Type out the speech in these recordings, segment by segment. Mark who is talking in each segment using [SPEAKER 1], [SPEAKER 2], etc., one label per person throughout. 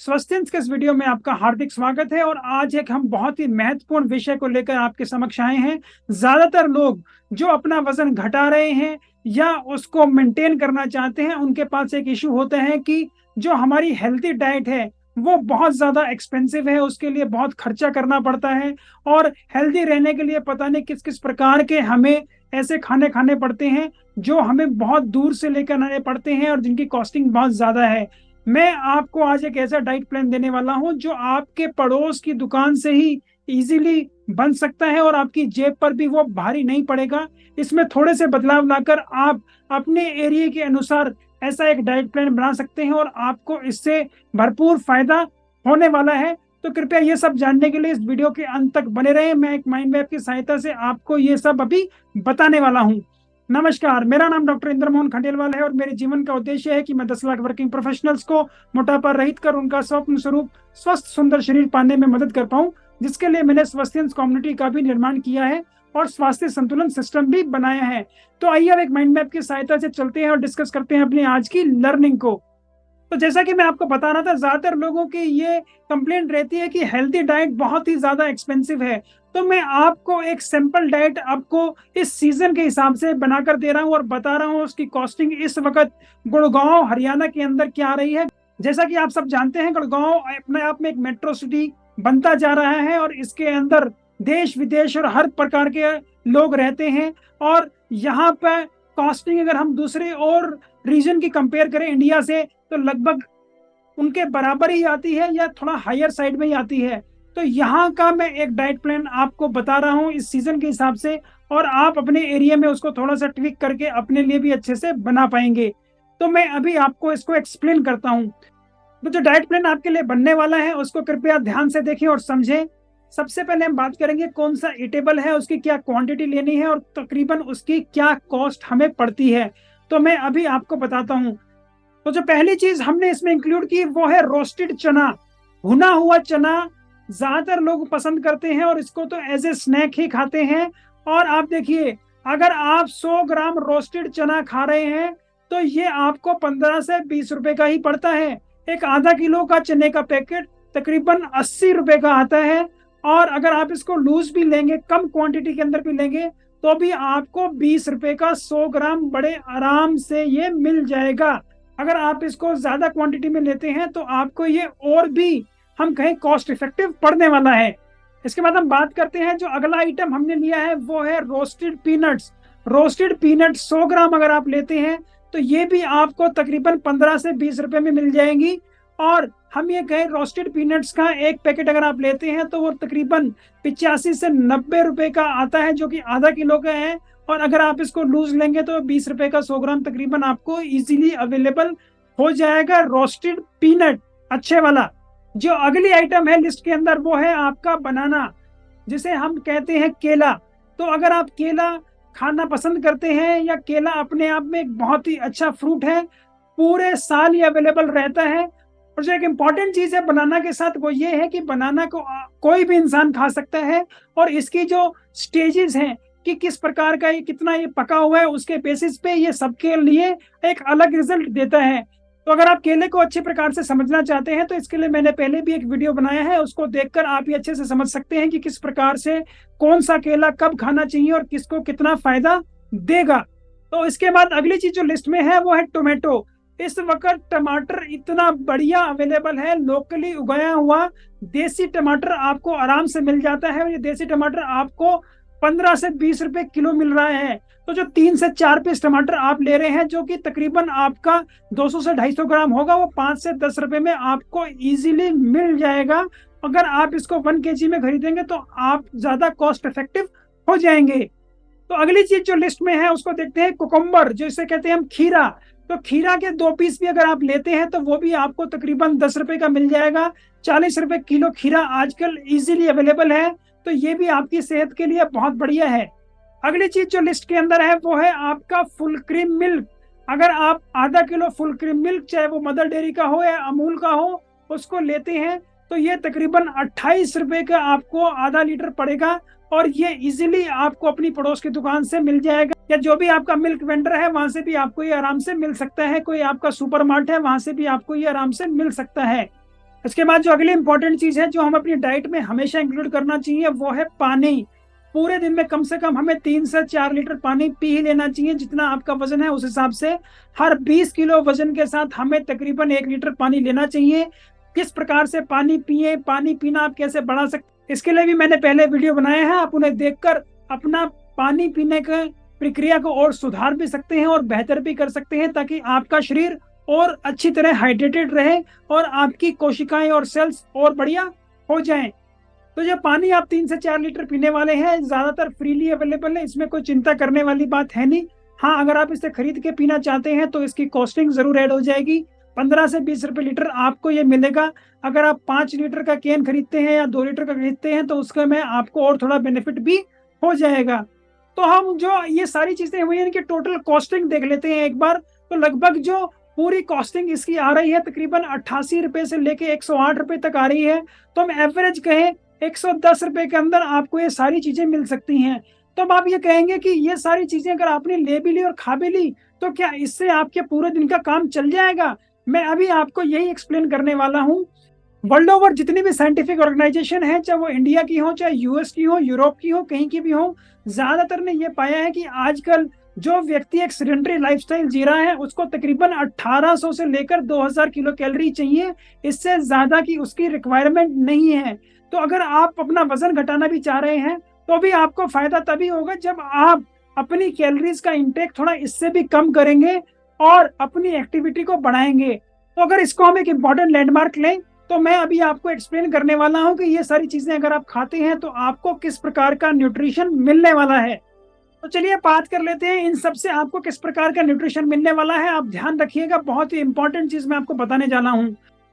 [SPEAKER 1] स्वास्थ्य के इस वीडियो में आपका हार्दिक स्वागत है। और आज एक हम बहुत ही महत्वपूर्ण विषय को लेकर आपके समक्ष आए हैं। ज्यादातर लोग जो अपना वजन घटा रहे हैं या उसको मेंटेन करना चाहते हैं, उनके पास एक इशू होता है कि जो हमारी हेल्थी डाइट है वो बहुत ज्यादा एक्सपेंसिव है, उसके लिए बहुत खर्चा करना पड़ता है। और हेल्दी रहने के लिए पता नहीं किस किस प्रकार के हमें ऐसे खाने खाने पड़ते हैं जो हमें बहुत दूर से लेकर आने पड़ते हैं और जिनकी कॉस्टिंग बहुत ज्यादा है। मैं आपको आज एक ऐसा डाइट प्लान देने वाला हूं जो आपके पड़ोस की दुकान से ही इजीली बन सकता है और आपकी जेब पर भी वो भारी नहीं पड़ेगा। इसमें थोड़े से बदलाव लाकर आप अपने एरिया के अनुसार ऐसा एक डाइट प्लान बना सकते हैं और आपको इससे भरपूर फायदा होने वाला है। तो कृपया ये सब जानने के लिए इस वीडियो के अंत तक बने रहें। मैं एक माइंड मैप की सहायता से आपको ये सब अभी बताने वाला हूँ। नमस्कार, मेरा नाम डॉक्टर इंद्र मोहन खंडेलवाल है और मेरे जीवन का उद्देश्य है कि मैं 10 लाख वर्किंग प्रोफेशनल्स को मोटापा रहित कर उनका स्वप्न स्वरूप स्वस्थ सुंदर शरीर पाने में मदद कर पाऊं, जिसके लिए मैंने स्वास्थ्य कम्युनिटी का भी निर्माण किया है और स्वास्थ्य संतुलन सिस्टम भी बनाया है। तो आइए अब एक माइंड मैप की सहायता से चलते हैं और डिस्कस करते हैं अपनी आज की लर्निंग को। तो जैसा कि मैं आपको बता रहा था, ज्यादातर लोगों की ये कंप्लेंट रहती है कि हेल्थी डाइट बहुत ही ज्यादा एक्सपेंसिव है। तो मैं आपको एक सिंपल डाइट आपको इस सीजन के हिसाब से बनाकर दे रहा हूँ और बता रहा हूँ उसकी कॉस्टिंग इस वक्त गुड़गांव हरियाणा के अंदर क्या आ रही है। जैसा कि आप सब जानते हैं, गुड़गांव अपने आप में एक मेट्रो सिटी बनता जा रहा है और इसके अंदर देश विदेश और हर प्रकार के लोग रहते हैं। और यहाँ पर कॉस्टिंग अगर हम दूसरे और रीजन की कंपेयर करें इंडिया से, तो लगभग उनके बराबर ही आती है या थोड़ा हायर साइड में ही आती है। तो यहाँ का मैं एक डाइट प्लान आपको बता रहा हूँ इस सीजन के हिसाब से, और आप अपने एरिया में उसको थोड़ा सा ट्विक करके अपने लिए भी अच्छे से बना पाएंगे। तो मैं अभी आपको इसको एक्सप्लेन करता हूँ। तो जो डाइट प्लान आपके लिए बनने वाला है उसको कृपया ध्यान से देखें और समझें। सबसे पहले हम बात करेंगे कौन सा ईटेबल है, उसकी क्या क्वांटिटी लेनी है और तकरीबन उसकी क्या कॉस्ट हमें पड़ती है। तो मैं अभी आपको बताता हूँ। तो जो पहली चीज हमने इसमें इंक्लूड की वो है रोस्टेड चना। भुना हुआ चना ज्यादातर लोग पसंद करते हैं और इसको तो एज ए स्नैक ही खाते हैं। और आप देखिए, अगर आप 100 ग्राम रोस्टेड चना खा रहे हैं तो ये आपको 15 से 20 रुपए का ही पड़ता है। एक आधा किलो का चने का पैकेट तकरीबन 80 रुपए का आता है। और अगर आप इसको लूज भी लेंगे, कम क्वांटिटी के अंदर भी लेंगे, तो भी आपको 20 रुपए का 100 ग्राम बड़े आराम से ये मिल जाएगा। अगर आप इसको ज्यादा क्वांटिटी में लेते हैं तो आपको ये और भी हम कहें कॉस्ट इफेक्टिव पड़ने वाला है। इसके बाद हम बात करते हैं, जो अगला आइटम हमने लिया है वो है रोस्टेड पीनट्स। रोस्टेड पीनट 100 ग्राम अगर आप लेते हैं तो ये भी आपको तकरीबन 15 से 20 रुपए में मिल जाएंगी। और हम ये कहें रोस्टेड पीनट्स का एक पैकेट अगर आप लेते हैं तो वो तकरीबन 85 से 90 रुपए का आता है, जो कि आधा किलो का है। और अगर आप इसको लूज लेंगे तो 20 रुपए का 100 ग्राम तकरीबन आपको इजीली अवेलेबल हो जाएगा रोस्टेड पीनट अच्छे वाला। जो अगली आइटम है लिस्ट के अंदर वो है आपका बनाना, जिसे हम कहते हैं केला। तो अगर आप केला खाना पसंद करते हैं, या केला अपने आप में एक बहुत ही अच्छा फ्रूट है, पूरे साल ये अवेलेबल रहता है। और जो एक इम्पॉर्टेंट चीज है बनाना के साथ वो ये है कि बनाना को कोई भी इंसान खा सकता है। और इसकी जो स्टेजेस हैं कि किस प्रकार का ये कितना ये पका हुआ है, उसके बेसिस पे ये सबके लिए एक अलग रिजल्ट देता है। तो अगर आप केले को अच्छे प्रकार से समझना चाहते हैं तो इसके लिए मैंने पहले भी एक वीडियो बनाया है, उसको देखकर आप ये अच्छे से समझ सकते हैं कि किस प्रकार से कौन सा केला कब खाना चाहिए और किसको कितना फायदा देगा। तो इसके बाद अगली चीज जो लिस्ट में है वो है टोमेटो। इस वक्त टमाटर इतना बढ़िया अवेलेबल है, लोकली उगाया हुआ देसी टमाटर आपको आराम से मिल जाता है। और ये देसी टमाटर आपको 15 से 20 रुपए किलो मिल रहा है। तो जो 3 से 4 पीस टमाटर आप ले रहे हैं, जो कि तकरीबन आपका 200 से 250 ग्राम होगा, वो 5 से 10 रुपए में आपको इजीली मिल जाएगा। अगर आप इसको 1 केजी में खरीदेंगे तो आप ज्यादा कॉस्ट इफेक्टिव हो जाएंगे। तो अगली चीज जो लिस्ट में है उसको देखते हैं, कुकुम्बर, जो इसे कहते हैं हम खीरा। तो खीरा के 2 पीस भी अगर आप लेते हैं तो वो भी आपको तकरीबन 10 रुपए का मिल जाएगा। 40 रुपए किलो खीरा आजकल इजीली अवेलेबल है, तो ये भी आपकी सेहत के लिए बहुत बढ़िया है। अगली चीज जो लिस्ट के अंदर है वो है आपका फुल क्रीम मिल्क। अगर आप आधा किलो फुल क्रीम मिल्क, चाहे वो मदर डेयरी का हो या अमूल का हो, उसको लेते हैं तो ये तकरीबन 28 रुपए का आपको आधा लीटर पड़ेगा। और ये इजीली आपको अपनी पड़ोस की दुकान से मिल जाएगा, या जो भी आपका मिल्क वेंडर है वहां से भी आपको ये आराम से मिल सकता है। कोई आपका सुपर मार्ट है वहां से भी आपको ये आराम से मिल सकता है। इसके बाद जो अगली इंपॉर्टेंट चीज है जो हम अपनी डाइट में हमेशा इंक्लूड करना चाहिए वो है पानी। पूरे दिन में कम से कम हमें 3 से 4 लीटर पानी पी ही लेना चाहिए, जितना आपका वजन है उस हिसाब से। हर 20 किलो वजन के साथ हमें तकरीबन 1 लीटर पानी लेना चाहिए। किस प्रकार से पानी पिए, पानी पीना आप कैसे बढ़ा सकते, इसके लिए भी मैंने पहले वीडियो बनाए हैं। आप उन्हें देखकर अपना पानी पीने की प्रक्रिया को और सुधार भी सकते हैं और बेहतर भी कर सकते हैं, ताकि आपका शरीर और अच्छी तरह हाइड्रेटेड रहे और आपकी कोशिकाएं और सेल्स और बढ़िया हो जाएं। तो जो पानी आप 3 से 4 लीटर पीने वाले हैं, ज्यादातर फ्रीली अवेलेबल है, इसमें कोई चिंता करने वाली बात है नहीं। हाँ, अगर आप इसे खरीद के पीना चाहते हैं तो इसकी कॉस्टिंग जरूर ऐड हो जाएगी। 15 से 20 रुपए लीटर आपको ये मिलेगा। अगर आप 5 लीटर का कैन खरीदते हैं या 2 लीटर का खरीदते हैं तो उसका में आपको और थोड़ा बेनिफिट भी हो जाएगा। तो हम जो ये सारी चीजें हुई इनकी टोटल कॉस्टिंग देख लेते हैं एक बार। तो लगभग जो पूरी कॉस्टिंग इसकी आ रही है तकरीबन 88 रुपए से लेके 108 रुपए तक आ रही है। तो हम एवरेज कहें 110 रुपए के अंदर आपको ये सारी चीजें मिल सकती हैं। तो अब आप ये कहेंगे कि ये सारी चीजें अगर आपने ले भी ली और खा भी ली तो क्या इससे आपके पूरे दिन का काम चल जाएगा? मैं अभी आपको यही एक्सप्लेन करने वाला हूँ। वर्ल्ड ओवर जितनी भी साइंटिफिक ऑर्गेनाइजेशन है, चाहे वो इंडिया की हो, चाहे यूएस की हो, यूरोप की हो, कहीं की भी हो, ज्यादातर ने ये पाया है कि आजकल जो व्यक्ति एक सेडेंटरी लाइफस्टाइल जी रहा है उसको तकरीबन 1800 से लेकर 2000 किलो कैलोरी चाहिए। इससे ज्यादा की उसकी रिक्वायरमेंट नहीं है। तो अगर आप अपना वजन घटाना भी चाह रहे हैं तो भी आपको फायदा तभी होगा जब आप अपनी कैलोरीज का इंटेक थोड़ा इससे भी कम करेंगे और अपनी एक्टिविटी को बढ़ाएंगे। तो अगर इसको हम एक इम्पॉर्टेंट लैंडमार्क लें तो मैं अभी आपको एक्सप्लेन करने वाला हूं कि ये सारी चीजें अगर आप खाते हैं तो आपको किस प्रकार का न्यूट्रिशन मिलने वाला है। तो चलिए बात कर लेते हैं इन सब से आपको किस प्रकार का न्यूट्रिशन मिलने वाला है। आप ध्यान रखिएगा, बहुत ही इंपॉर्टेंट चीज मैं आपको बताने जाना हूं।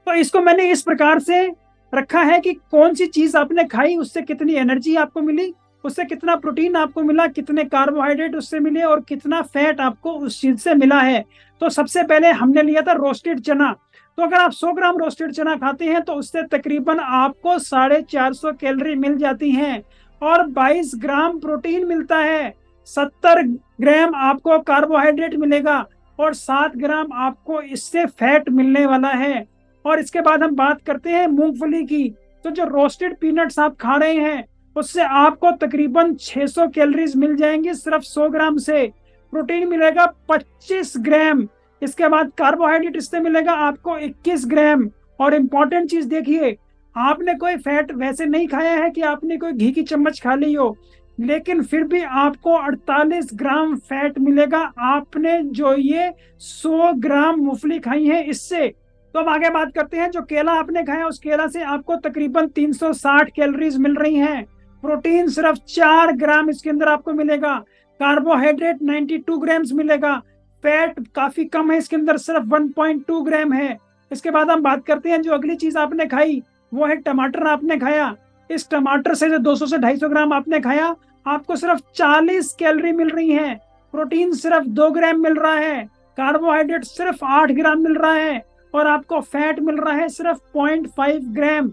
[SPEAKER 1] तो इसको मैंने इस प्रकार से रखा है कि कौन सी चीज आपने खाई उससे कितनी एनर्जी आपको मिली, उससे कितना प्रोटीन आपको मिला, कितने कार्बोहाइड्रेट उससे मिले और कितना फैट आपको उस चीज से मिला है। तो सबसे पहले हमने लिया था रोस्टेड चना। तो अगर आप 100 ग्राम रोस्टेड चना खाते हैं तो उससे तकरीबन आपको 450 कैलोरी मिल जाती हैं और 22 ग्राम प्रोटीन मिलता है। 70 ग्राम आपको कार्बोहाइड्रेट मिलेगा और 7 ग्राम आपको इससे फैट मिलने वाला है। और इसके बाद हम बात करते हैं मूंगफली की। तो जो रोस्टेड पीनट्स आप खा रहे हैं उससे आपको तकरीबन 600 कैलोरीज मिल जाएंगी सिर्फ 100 ग्राम से। प्रोटीन मिलेगा 25 ग्राम। इसके बाद कार्बोहाइड्रेट इससे मिलेगा आपको 21 ग्राम। और इम्पोर्टेंट चीज देखिए, आपने कोई फैट वैसे नहीं खाया है कि आपने कोई घी की चम्मच खा ली हो, लेकिन फिर भी आपको 48 ग्राम फैट मिलेगा आपने जो ये 100 ग्राम मूंगफली खाई है इससे। तो अब आगे बात करते हैं, जो केला आपने खाया उस केला से आपको तकरीबन 360 कैलोरीज मिल रही हैं। प्रोटीन सिर्फ 4 ग्राम इसके अंदर आपको मिलेगा। कार्बोहाइड्रेट 92 ग्राम्स मिलेगा। फैट काफी कम है इसके अंदर, सिर्फ 1.2 ग्राम है। इसके बाद हम बात करते हैं जो अगली चीज आपने खाई वो है टमाटर आपने खाया। इस टमाटर से जो 200 से 250 ग्राम आपने खाया आपको सिर्फ 40 कैलोरी मिल रही है। प्रोटीन सिर्फ 2 ग्राम मिल रहा है। कार्बोहाइड्रेट सिर्फ 8 ग्राम मिल रहा है और आपको फैट मिल रहा है सिर्फ 0.5 ग्राम।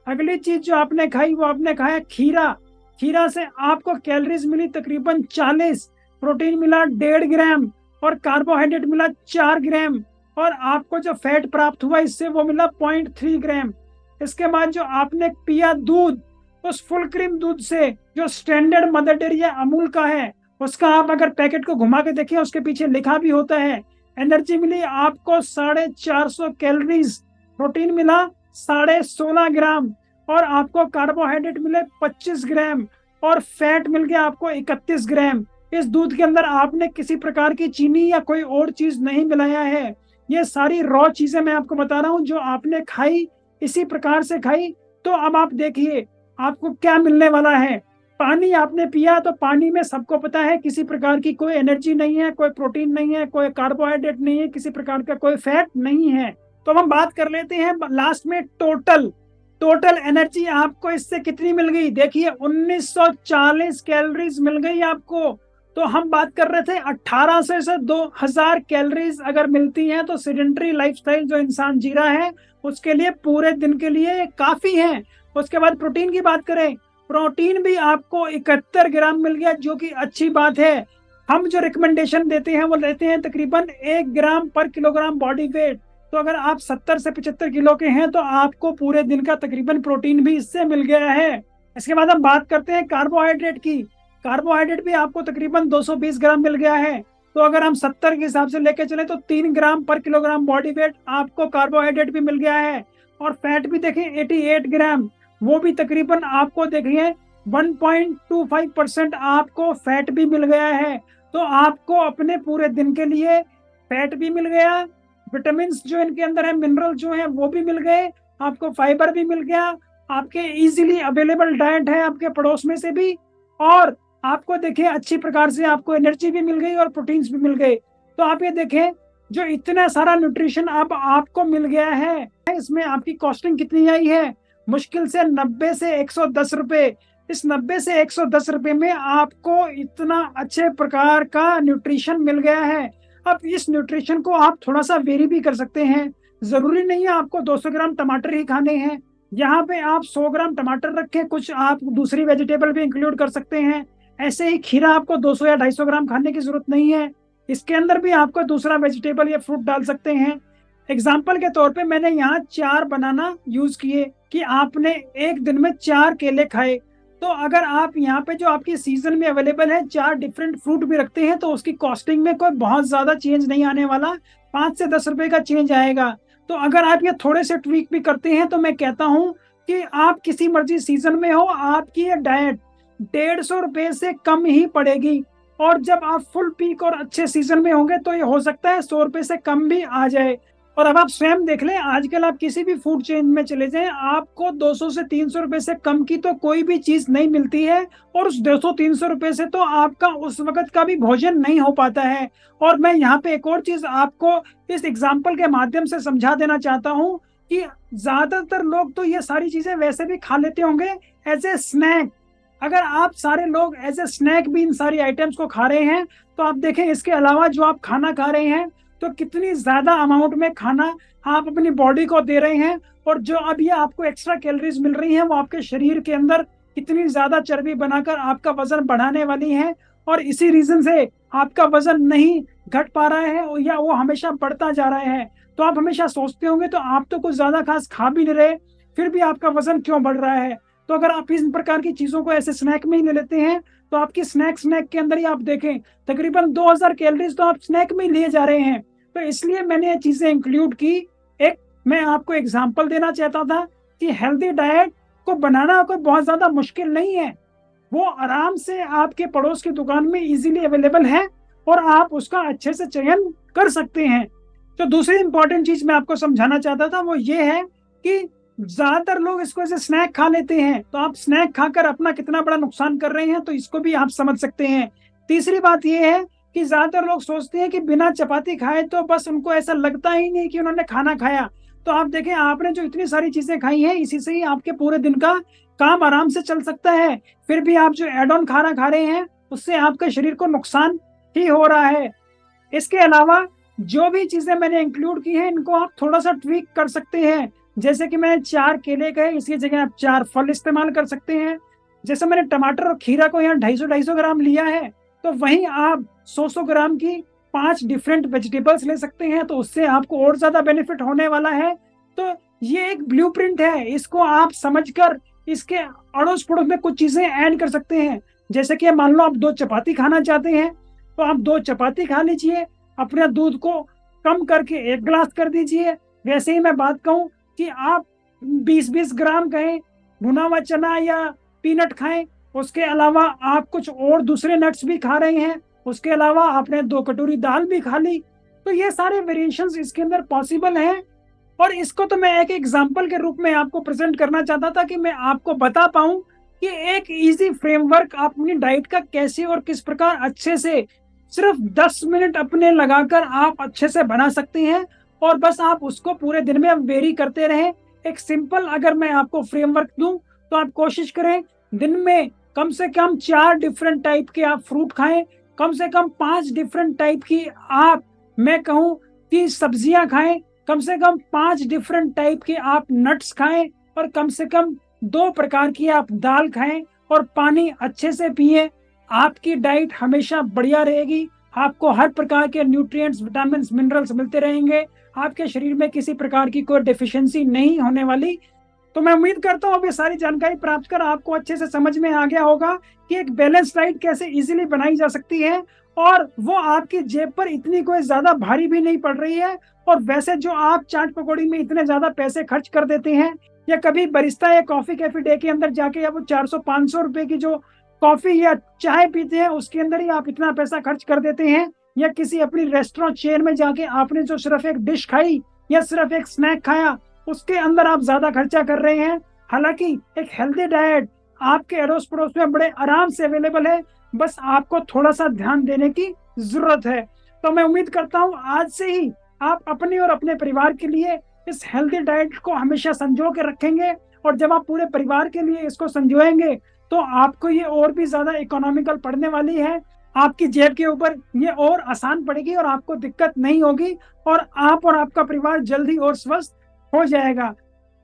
[SPEAKER 1] अगली चीज जो आपने खाई वो आपने खाया खीरा। खीरा से आपको कैलोरीज मिली तकरीबन 40, प्रोटीन मिला 1.5 ग्राम और कार्बोहाइड्रेट मिला 4 ग्राम और आपको जो फैट प्राप्त हुआ इससे वो मिला 0.3 ग्राम। इसके बाद जो आपने पिया दूध, उस फुल क्रीम दूध से जो स्टैंडर्ड मदर डेयरी या अमूल का है उसका आप अगर पैकेट को घुमा के देखें उसके पीछे लिखा भी होता है। एनर्जी मिली आपको 450 कैलोरीज। प्रोटीन मिला 16.5 ग्राम और आपको कार्बोहाइड्रेट मिले 25 ग्राम और फैट मिल गया आपको 31 ग्राम। इस दूध के अंदर आपने किसी प्रकार की चीनी या कोई और चीज नहीं मिलाया है। ये सारी रॉ चीजें मैं आपको बता रहा हूँ जो आपने खाई, इसी प्रकार से खाई। तो अब आप देखिए आपको क्या मिलने वाला है। पानी आपने पिया तो पानी में सबको पता है किसी प्रकार की कोई एनर्जी नहीं है, कोई प्रोटीन नहीं है, कोई कार्बोहाइड्रेट नहीं है, किसी प्रकार का कोई फैट नहीं है। तो हम बात कर लेते हैं लास्ट में टोटल एनर्जी आपको इससे कितनी मिल गई। देखिए 1940 कैलोरीज मिल गई आपको। तो हम बात कर रहे थे 1800 से 2000 कैलोरीज अगर मिलती हैं तो सेडेंटरी लाइफस्टाइल जो इंसान जी रहा है उसके लिए पूरे दिन के लिए काफी है। उसके बाद प्रोटीन की बात करें, प्रोटीन भी आपको 71 ग्राम मिल गया जो कि अच्छी बात है। हम जो रिकमेंडेशन देते हैं वो लेते हैं तकरीबन 1 ग्राम पर किलोग्राम बॉडी वेट। तो अगर आप 70 से 75 किलो के हैं तो आपको पूरे दिन का तकरीबन प्रोटीन भी इससे मिल गया है। इसके बाद हम बात करते हैं कार्बोहाइड्रेट की। कार्बोहाइड्रेट भी आपको तकरीबन 220 ग्राम मिल गया है। तो अगर हम 70 के हिसाब से लेके चले तो 3 ग्राम पर किलोग्राम बॉडी वेट आपको कार्बोहाइड्रेट भी मिल गया है। और फैट भी देखें 88 ग्राम, वो भी तकरीबन आपको देखिए 1.25% आपको फैट भी मिल गया है। तो आपको अपने पूरे दिन के लिए फैट भी मिल गया, विटामिन जो इनके अंदर है, मिनरल जो है वो भी मिल गए, आपको फाइबर भी मिल गया, आपके इजीली अवेलेबल डाइट है आपके पड़ोस में से भी, और आपको देखिए अच्छी प्रकार से आपको एनर्जी भी मिल गई और प्रोटीन्स भी मिल गए। तो आप ये देखें जो इतना सारा न्यूट्रिशन अब आपको मिल गया है, इसमें आपकी कॉस्टिंग कितनी आई है, मुश्किल से 90 से 110 रुपए। इस 90 से 110 रुपए में आपको इतना अच्छे प्रकार का न्यूट्रिशन मिल गया है। अब इस न्यूट्रिशन को आप थोड़ा सा वेरी भी कर सकते हैं। जरूरी नहीं है आपको 200 ग्राम टमाटर ही खाने हैं, यहाँ पे आप 100 ग्राम टमाटर रखें, कुछ आप दूसरी वेजिटेबल भी इंक्लूड कर सकते हैं। ऐसे ही खीरा आपको 200 या 250 ग्राम खाने की जरूरत नहीं है, इसके अंदर भी आपको दूसरा वेजिटेबल या फ्रूट डाल सकते हैं। एग्जाम्पल के तौर पे मैंने यहाँ 4 बनाना यूज किए कि आपने एक दिन में 4 केले खाए। तो अगर आप यहाँ पे जो आपकी सीजन में अवेलेबल है 4 डिफरेंट फ्रूट भी रखते हैं तो उसकी कॉस्टिंग में कोई बहुत ज्यादा चेंज नहीं आने वाला, 5 से 10 रुपए का चेंज आएगा। तो अगर आप ये थोड़े से ट्वीक भी करते हैं तो मैं कहता हूँ कि आप किसी मर्जी सीजन में हो, आपकी ये डाइट 150 रुपए से कम ही पड़ेगी। और जब आप फुल पीक और अच्छे सीजन में होंगे तो ये हो सकता है 100 रुपए से कम भी आ जाए। और अब आप स्वयं देख लें, आजकल आप किसी भी फूड चेन में चले जाएं, आपको 200 से 300 रुपए से कम की तो कोई भी चीज नहीं मिलती है। और उस 200-300 रुपए से तो आपका उस वक्त का भी भोजन नहीं हो पाता है। और मैं यहाँ पे एक और चीज आपको इस एग्जाम्पल के माध्यम से समझा देना चाहता हूँ कि ज्यादातर लोग तो ये सारी चीजें वैसे भी खा लेते होंगे एज ए स्नैक। अगर आप सारे लोग एज ए स्नैक भी इन सारी आइटम्स को खा रहे हैं तो आप देखें इसके अलावा जो आप खाना खा रहे हैं तो कितनी ज्यादा अमाउंट में खाना आप अपनी बॉडी को दे रहे हैं, और जो अब ये आपको एक्स्ट्रा कैलोरीज मिल रही हैं वो आपके शरीर के अंदर कितनी ज्यादा चर्बी बनाकर आपका वजन बढ़ाने वाली है। और इसी रीजन से आपका वजन नहीं घट पा रहा है या वो हमेशा बढ़ता जा रहा है। तो आप हमेशा सोचते होंगे तो आप तो कुछ ज्यादा खास खा भी नहीं रहे, फिर भी आपका वजन क्यों बढ़ रहा है। तो अगर आप इस प्रकार की चीजों को ऐसे स्नैक में ही ले लेते हैं तो आपकी स्नैक के अंदर ही आप देखें तकरीबन 2000 कैलोरीज तो आप स्नैक में ही लिए जा रहे हैं। तो इसलिए मैंने ये चीजें इंक्लूड की। एक मैं आपको एग्जांपल देना चाहता था कि हेल्दी डाइट को बनाना कोई बहुत ज्यादा मुश्किल नहीं है, वो आराम से आपके पड़ोस की दुकान में इजीली अवेलेबल है और आप उसका अच्छे से चयन कर सकते हैं। तो दूसरी इंपॉर्टेंट चीज मैं आपको समझाना चाहता था वो ये है कि ज्यादातर लोग इसको ऐसे स्नैक खा लेते हैं, तो आप स्नैक खाकर अपना कितना बड़ा नुकसान कर रहे हैं तो इसको भी आप समझ सकते हैं। तीसरी बात यह है कि ज्यादातर लोग सोचते हैं कि बिना चपाती खाए तो बस उनको ऐसा लगता ही नहीं कि उन्होंने खाना खाया। तो आप देखें आपने जो इतनी सारी चीजें खाई हैं इसी से ही आपके पूरे दिन का काम आराम से चल सकता है, फिर भी आप जो एड ऑन खाना खा रहे हैं उससे आपके शरीर को नुकसान ही हो रहा है। इसके अलावा जो भी चीजें मैंने इंक्लूड की हैं इनको आप थोड़ा सा ट्वीक कर सकते हैं। जैसे कि मैंने 4 केले कहे, इसकी जगह आप 4 फल इस्तेमाल कर सकते हैं। जैसे मैंने टमाटर और खीरा को यहाँ 250-250 ग्राम लिया है, तो वहीं आप 100-100 ग्राम की 5 डिफरेंट वेजिटेबल्स ले सकते हैं, तो उससे आपको और ज्यादा बेनिफिट होने वाला है। तो ये एक ब्लूप्रिंट है, इसको आप समझकर इसके अड़ोस पड़ोस में कुछ चीजें ऐड कर सकते हैं। जैसे कि मान लो आप 2 चपाती खाना चाहते हैं तो आप 2 चपाती खा लीजिए, अपने दूध को कम करके 1 गिलास कर दीजिए। वैसे ही मैं बात कहूँ कि आप 20-20 ग्राम कहें भुना हुआ चना या पीनट खाएं, उसके अलावा आप कुछ और दूसरे नट्स भी खा रहे हैं, उसके अलावा आपने 2 कटोरी दाल भी खा ली। तो ये सारे वेरिएशंस इसके अंदर पॉसिबल हैं। और इसको तो मैं एक एग्जांपल के रूप में आपको प्रेजेंट करना चाहता था कि मैं आपको बता पाऊं कि एक इजी फ्रेमवर्क आप अपनी डाइट का कैसे और किस प्रकार अच्छे से सिर्फ 10 मिनट अपने लगाकर आप अच्छे से बना सकते हैं। और बस आप उसको पूरे दिन में वेरी करते रहें। एक सिंपल अगर मैं आपको फ्रेमवर्क दूं तो आप कोशिश करें दिन में कम से कम 4 डिफरेंट टाइप के आप फ्रूट खाएं, कम से कम 5 डिफरेंट टाइप की आप मैं कहूं कि सब्जियां खाएं, कम से कम 5 डिफरेंट टाइप के आप नट्स खाएं, और कम से कम 2 प्रकार की आप दाल खाएं और पानी अच्छे से पिए। आपकी डाइट हमेशा बढ़िया रहेगी, आपको हर प्रकार के न्यूट्रिएंट्स, विटामिन, मिनरल्स मिलते रहेंगे। आपके शरीर में किसी प्रकार की कोई डेफिशिएंसी नहीं होने वाली। तो मैं उम्मीद करता हूँ अब ये सारी जानकारी प्राप्त कर आपको अच्छे से समझ में आ गया होगा कि एक बैलेंस डाइट कैसे इजीली बनाई जा सकती है और वो आपकी जेब पर इतनी कोई ज्यादा भारी भी नहीं पड़ रही है। और वैसे जो आप चाट पकौड़ी में इतने ज्यादा पैसे खर्च कर देते हैं, या कभी बरिस्ता या कॉफी कैफे डे के अंदर जाके या वो 400-500 रुपए की जो कॉफी या चाय पीते हैं उसके अंदर ही आप इतना पैसा खर्च कर देते हैं, या किसी अपनी रेस्टोरेंट चेन में जाके आपने जो सिर्फ एक डिश खाई या सिर्फ एक स्नैक खाया उसके अंदर आप ज्यादा खर्चा कर रहे हैं। हालांकि एक हेल्दी डाइट आपके अड़ोस पड़ोस में बड़े आराम से अवेलेबल है, बस आपको थोड़ा सा ध्यान देने की जरूरत है। तो मैं उम्मीद करता हूँ आज से ही आप अपने और अपने परिवार के लिए इस हेल्दी डाइट को हमेशा संजो के रखेंगे, और जब आप पूरे परिवार के लिए इसको संजोएंगे तो आपको ये और भी ज्यादा इकोनॉमिकल पड़ने वाली है। आपकी जेब के ऊपर ये और आसान पड़ेगी और आपको दिक्कत नहीं होगी, और आप और आपका परिवार जल्दी और स्वस्थ हो जाएगा।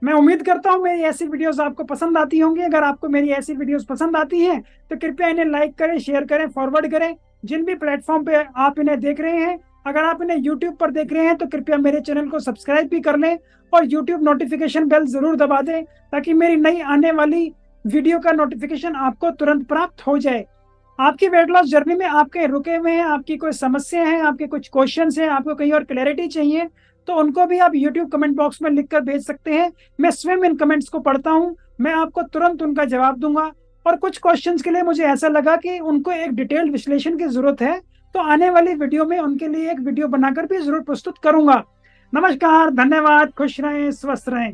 [SPEAKER 1] मैं उम्मीद करता हूँ मेरी ऐसी वीडियोस आपको पसंद आती होंगी। अगर आपको मेरी ऐसी वीडियोस पसंद आती हैं तो कृपया इन्हें लाइक करें, शेयर करें, फॉरवर्ड करें जिन भी प्लेटफॉर्म पे आप इन्हें देख रहे हैं। अगर आप इन्हें यूट्यूब पर देख रहे हैं तो कृपया मेरे चैनल को सब्सक्राइब भी कर लें और यूट्यूब नोटिफिकेशन बेल जरूर दबा दें ताकि मेरी नई आने वाली वीडियो का नोटिफिकेशन आपको तुरंत प्राप्त हो जाए। आपकी वेट लॉस जर्नी में आप कहीं रुके हुए हैं, आपकी कोई समस्या है, आपके कुछ क्वेश्चन हैं, आपको कहीं और क्लैरिटी चाहिए तो उनको भी आप YouTube कमेंट बॉक्स में लिखकर भेज सकते हैं। मैं स्वयं इन कमेंट्स को पढ़ता हूं, मैं आपको तुरंत उनका जवाब दूंगा। और कुछ क्वेश्चंस के लिए मुझे ऐसा लगा कि उनको एक डिटेल्ड विश्लेषण की जरूरत है, तो आने वाली वीडियो में उनके लिए एक वीडियो बनाकर भी जरूर प्रस्तुत करूंगा। नमस्कार, धन्यवाद, खुश रहें, स्वस्थ रहें।